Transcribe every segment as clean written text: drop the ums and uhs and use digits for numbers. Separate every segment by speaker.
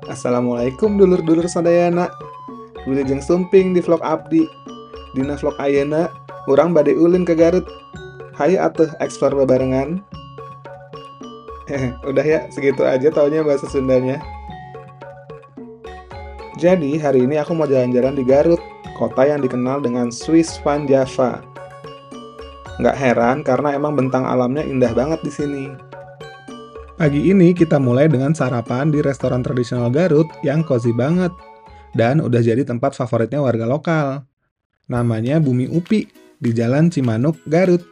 Speaker 1: Assalamualaikum dulur-dulur sadayana. Wilujeng sumping di vlog abdi. Dina vlog ayeuna urang bade ulin ke Garut. Hayu atuh eksplor bebarengan. Udah ya, segitu aja taunya bahasa Sundanya. Jadi hari ini aku mau jalan-jalan di Garut, kota yang dikenal dengan Swiss Van Java. Nggak heran karena emang bentang alamnya indah banget di sini. Pagi ini kita mulai dengan sarapan di restoran tradisional Garut yang cozy banget. Dan udah jadi tempat favoritnya warga lokal. Namanya Bumi Upi, di Jalan Cimanuk, Garut.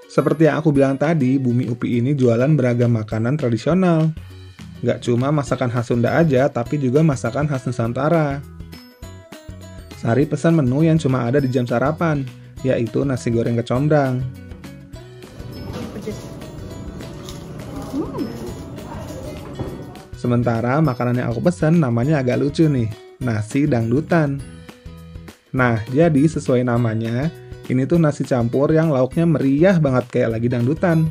Speaker 1: Seperti yang aku bilang tadi, Bumi Upi ini jualan beragam makanan tradisional. Nggak cuma masakan khas Sunda aja, tapi juga masakan khas Nusantara. Sari pesan menu yang cuma ada di jam sarapan, yaitu nasi goreng kecombrang. Sementara makanan yang aku pesan namanya agak lucu nih, nasi dangdutan. Nah, jadi sesuai namanya, ini tuh nasi campur yang lauknya meriah banget kayak lagi dangdutan.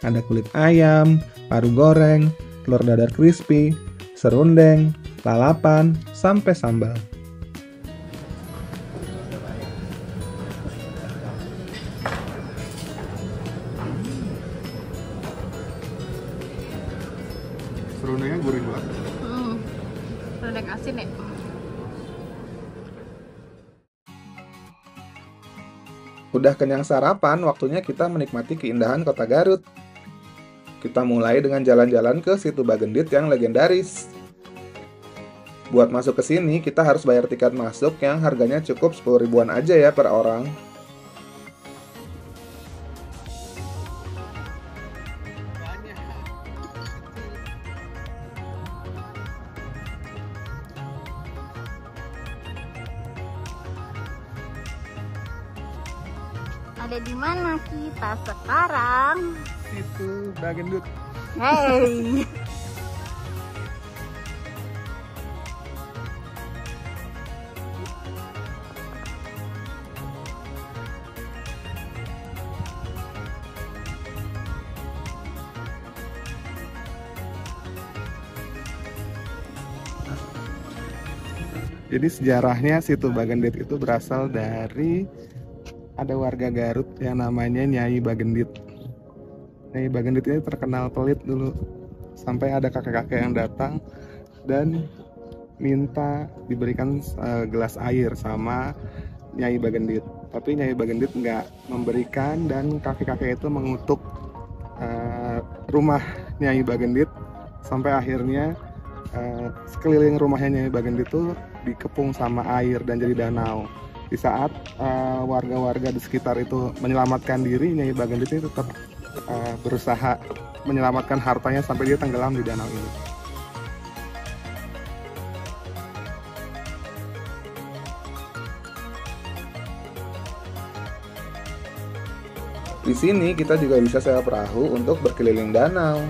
Speaker 1: Ada kulit ayam, paru goreng, telur dadar crispy, serundeng, lalapan, sampai sambal. Serundengnya gurih banget.
Speaker 2: Rendang asin ya?
Speaker 1: Udah kenyang sarapan, waktunya kita menikmati keindahan kota Garut. Kita mulai dengan jalan-jalan ke Situ Bagendit yang legendaris. Buat masuk ke sini, kita harus bayar tiket masuk yang harganya cukup 10 ribuan aja ya per orang.
Speaker 2: Ada di mana kita sekarang?
Speaker 1: Situ Bagendit.
Speaker 2: Hey.
Speaker 1: Jadi sejarahnya Situ Bagendit itu berasal dari ada warga Garut yang namanya Nyai Bagendit. Nyai Bagendit ini terkenal pelit dulu. Sampai ada kakek-kakek yang datang dan minta diberikan gelas air sama Nyai Bagendit. Tapi Nyai Bagendit nggak memberikan dan kakek-kakek itu mengutuk rumah Nyai Bagendit sampai akhirnya sekeliling rumahnya Nyai Bagendit itu dikepung sama air dan jadi danau. Di saat warga-warga di sekitar itu menyelamatkan diri, Nyai Bagendit ini tetap berusaha menyelamatkan hartanya sampai dia tenggelam di danau ini. Di sini kita juga bisa sewa perahu untuk berkeliling danau.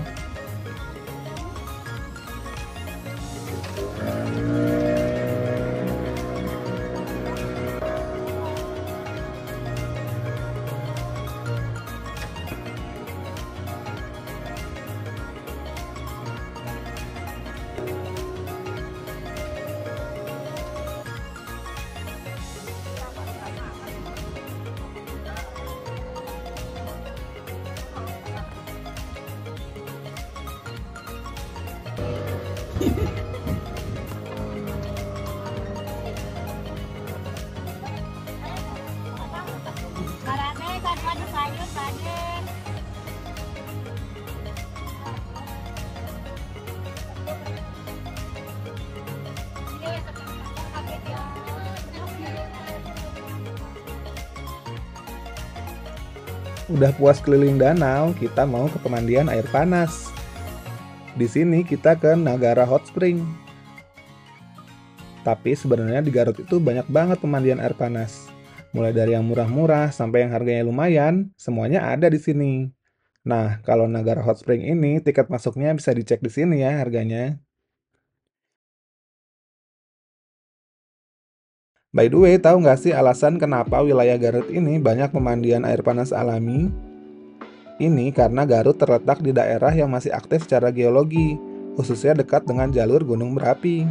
Speaker 1: Udah puas keliling danau, kita mau ke pemandian air panas. Di sini kita ke Nagara Hot Spring. Tapi sebenarnya di Garut itu banyak banget pemandian air panas. Mulai dari yang murah-murah sampai yang harganya lumayan, semuanya ada di sini. Nah, kalau Nagara Hot Spring ini tiket masuknya bisa dicek di sini ya harganya. By the way, tahu nggak sih alasan kenapa wilayah Garut ini banyak pemandian air panas alami? Ini karena Garut terletak di daerah yang masih aktif secara geologi, khususnya dekat dengan jalur gunung berapi.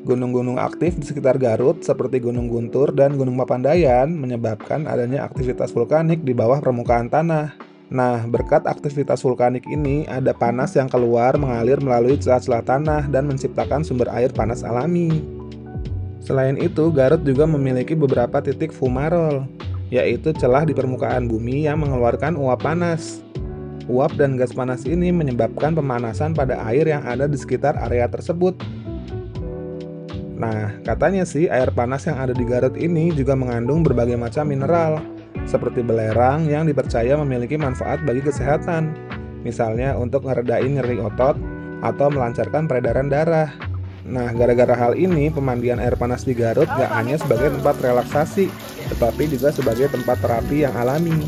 Speaker 1: Gunung-gunung aktif di sekitar Garut seperti Gunung Guntur dan Gunung Papandayan menyebabkan adanya aktivitas vulkanik di bawah permukaan tanah. Nah, berkat aktivitas vulkanik ini, ada panas yang keluar mengalir melalui celah-celah tanah dan menciptakan sumber air panas alami. Selain itu, Garut juga memiliki beberapa titik fumarole, yaitu celah di permukaan bumi yang mengeluarkan uap panas. Uap dan gas panas ini menyebabkan pemanasan pada air yang ada di sekitar area tersebut. Nah, katanya sih air panas yang ada di Garut ini juga mengandung berbagai macam mineral, seperti belerang yang dipercaya memiliki manfaat bagi kesehatan, misalnya untuk ngeredain nyeri otot atau melancarkan peredaran darah. Nah, gara-gara hal ini, pemandian air panas di Garut gak hanya sebagai tempat relaksasi, tetapi juga sebagai tempat terapi yang alami.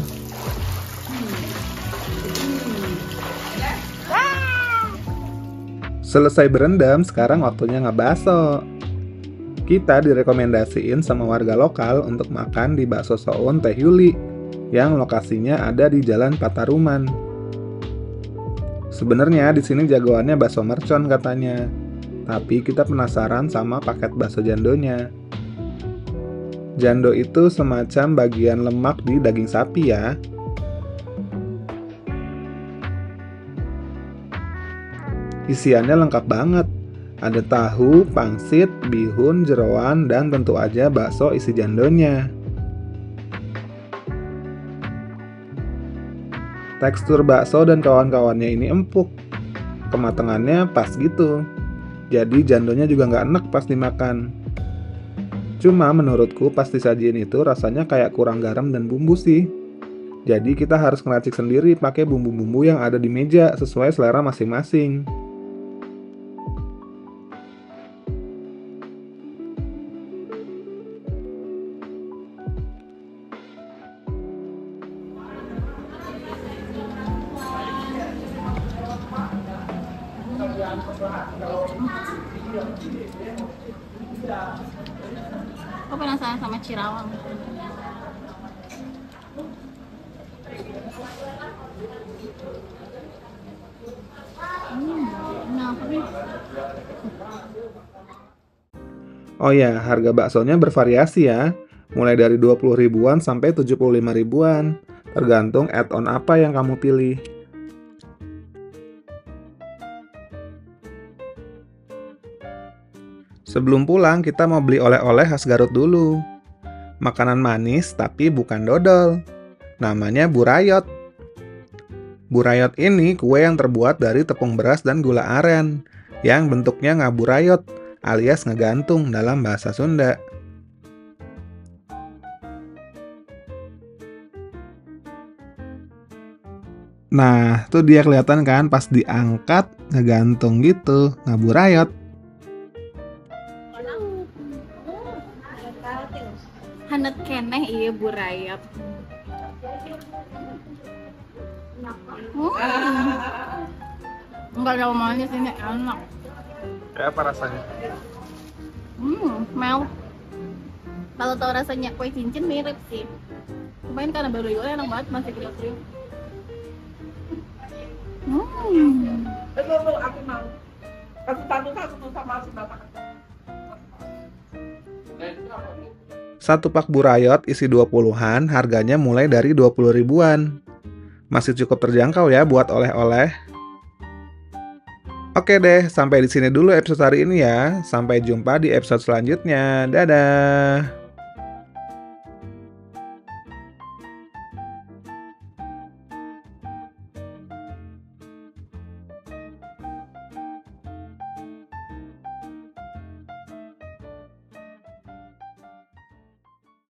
Speaker 1: Selesai berendam, sekarang waktunya ngebaso. Kita direkomendasiin sama warga lokal untuk makan di Bakso Soun Teh Yuli yang lokasinya ada di Jalan Pataruman. Sebenarnya di sini jagoannya bakso mercon katanya, tapi kita penasaran sama paket bakso jandonya. Jando itu semacam bagian lemak di daging sapi ya. Isiannya lengkap banget. Ada tahu, pangsit, bihun, jeroan, dan tentu aja bakso isi jandonya. Tekstur bakso dan kawan-kawannya ini empuk. Kematangannya pas gitu. Jadi jandonya juga nggak enak pas dimakan. Cuma menurutku pas disajiin itu rasanya kayak kurang garam dan bumbu sih. Jadi kita harus ngeracik sendiri pakai bumbu-bumbu yang ada di meja sesuai selera masing-masing.
Speaker 2: Aku penasaran sama Cirawang. Enak nih.
Speaker 1: Oh ya, harga baksonya bervariasi ya. Mulai dari 20 ribuan sampai 75 ribuan. Tergantung add-on apa yang kamu pilih. Sebelum pulang, kita mau beli oleh-oleh khas Garut dulu. Makanan manis, tapi bukan dodol. Namanya burayot. Burayot ini kue yang terbuat dari tepung beras dan gula aren, yang bentuknya ngaburayot, alias ngegantung dalam bahasa Sunda. Nah, tuh dia kelihatan kan pas diangkat, ngegantung gitu, ngaburayot.
Speaker 2: Hanet keneh iya burayot. Enggak ada manis ini, enak.
Speaker 1: Kayak apa rasanya?
Speaker 2: Mel. Kalau tau rasanya kue cincin mirip sih. Cuman karena baru juga enak banget, masih kriuk-kriuk.
Speaker 3: Itu aku mau. Kasih satu sama si bapak.
Speaker 1: Satu pak burayot isi 20-an, harganya mulai dari 20 ribuan. Masih cukup terjangkau ya buat oleh-oleh. Oke deh, sampai di sini dulu episode hari ini ya. Sampai jumpa di episode selanjutnya. Dadah.